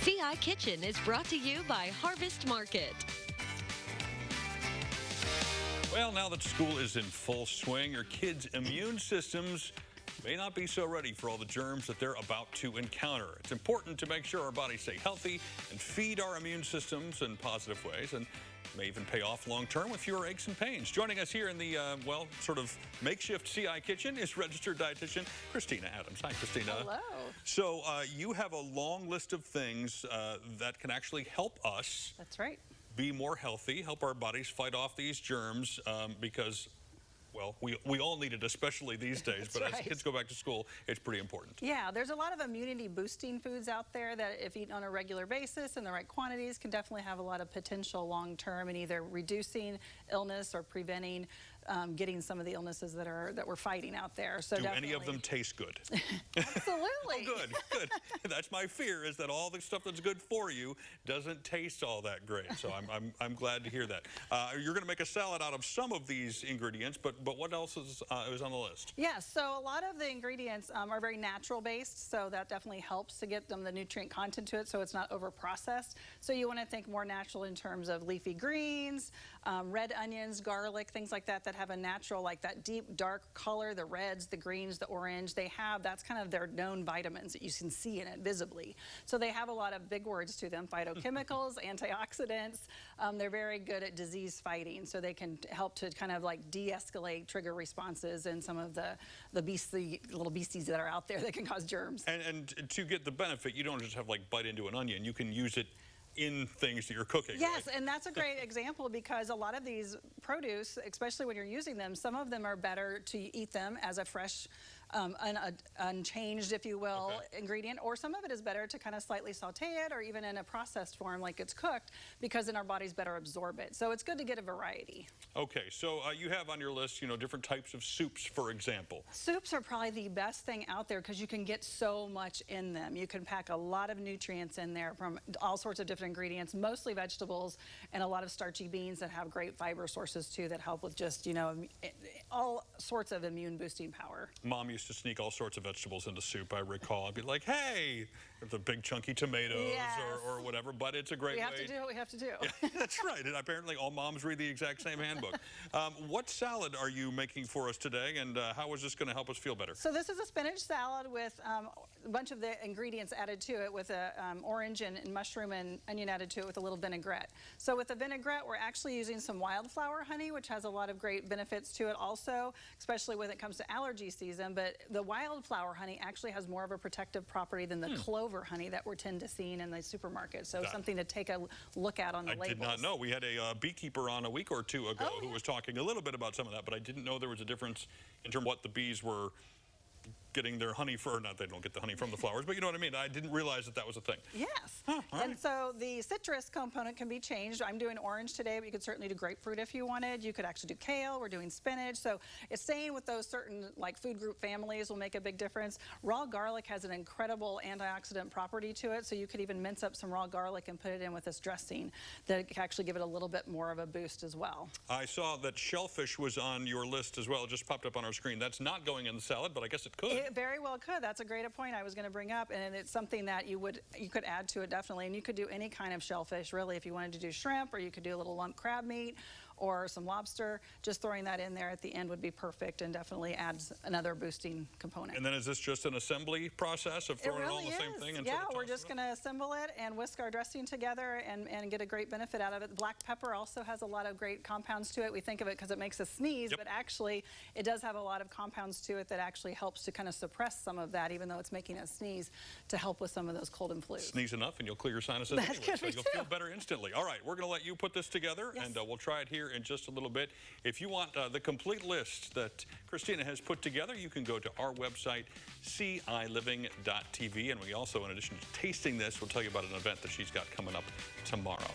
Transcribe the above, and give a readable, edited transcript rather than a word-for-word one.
ciKitchen is brought to you by Harvest Market. Well, now that school is in full swing, your kids' immune systems may not be so ready for all the germs that they're about to encounter. It's important to make sure our bodies stay healthy and feed our immune systems in positive ways, and may even pay off long-term with fewer aches and pains. Joining us here in the, sort of makeshift ciKitchen is registered dietitian Kristina Adams. Hi, Kristina. Hello. So you have a long list of things that can actually help us. That's right. Be more healthy, help our bodies fight off these germs because, well, we all need it, especially these days. But right. As kids go back to school, it's pretty important. Yeah, there's a lot of immunity boosting foods out there that if eaten on a regular basis in the right quantities can definitely have a lot of potential long term in either reducing illness or preventing getting some of the illnesses that we're fighting out there. So do any of them taste good? Absolutely. Oh, good, good. That's my fear, is that all the stuff that's good for you doesn't taste all that great. So I'm glad to hear that. You're going to make a salad out of some of these ingredients, but what else is on the list? Yeah, so a lot of the ingredients are very natural based, so that definitely helps to get them the nutrient content to it, so it's not over processed. So you want to think more natural in terms of leafy greens, red onions, garlic, things like that have a natural, like that deep dark color, the reds, the greens, the orange. That's kind of their known vitamins that you can see in it visibly. So they have a lot of big words to them: phytochemicals, antioxidants. They're very good at disease fighting, so they can help to kind of like de-escalate trigger responses and some of the little beasties that are out there that can cause germs. And to get the benefit, you don't just have like bite into an onion. You can use it in things that you're cooking. Yes, right? And that's a great example, because a lot of these produce, especially when you're using them, some of them are better to eat them as a fresh, unchanged, if you will, ingredient, or some of it is better to kind of slightly saute it, or even in a processed form like it's cooked, because then our bodies better absorb it. So it's good to get a variety. Okay, so you have on your list, different types of soups, for example. Soups are probably the best thing out there because you can get so much in them. You can pack a lot of nutrients in there from all sorts of different ingredients, mostly vegetables, and a lot of starchy beans that have great fiber sources too that help with just, all sorts of immune boosting power. Mom used to sneak all sorts of vegetables into soup, I recall. I'd be like, hey, the big chunky tomatoes, yes, or whatever, but it's a great way. We have to do what we have to do. Yeah, that's right, and apparently all moms read the exact same handbook. What salad are you making for us today, and how is this going to help us feel better? So this is a spinach salad with a bunch of the ingredients added to it, with a orange and mushroom and onion added to it with a little vinaigrette. So with the vinaigrette, we're actually using some wildflower honey, which has a lot of great benefits to it also, especially when it comes to allergy season. But the wildflower honey actually has more of a protective property than the clover honey that we're tend to see in the supermarket. So something to take a look at on the labels. I did not know. We had a beekeeper on a week or two ago who was talking a little bit about some of that, but I didn't know there was a difference in terms of what the bees were getting their honey for. Not they don't get the honey from the flowers, but you know what I mean. I didn't realize that was a thing. Yes. And so the citrus component can be changed. I'm doing orange today, but you could certainly do grapefruit if you wanted. You could actually do kale. We're doing spinach. So it's staying with those certain like food group families will make a big difference. Raw garlic has an incredible antioxidant property to it, so you could even mince up some raw garlic and put it in with this dressing that can actually give it a little bit more of a boost as well. I saw that shellfish was on your list as well. It just popped up on our screen. That's not going in the salad, but I guess it could. It very well could. That's a great point I was going to bring up, and it's something that you could add to it definitely. And you could do any kind of shellfish really. If you wanted to do shrimp, or you could do a little lump crab meat or some lobster, just throwing that in there at the end would be perfect and definitely adds another boosting component. And then is this just an assembly process of throwing it all in the same thing? Yeah, we're just going to assemble it and whisk our dressing together and get a great benefit out of it. Black pepper also has a lot of great compounds to it. We think of it because it makes us sneeze, but actually it does have a lot of compounds to it that actually helps to kind of suppress some of that, even though it's making us sneeze, to help with some of those cold and flus. Sneeze enough and you'll clear your sinuses anyway, so you'll feel better instantly. All right, we're going to let you put this together, and we'll try it here in just a little bit. If you want the complete list that Kristina has put together, you can go to our website, ciliving.tv, and we also, in addition to tasting this, we'll tell you about an event that she's got coming up tomorrow.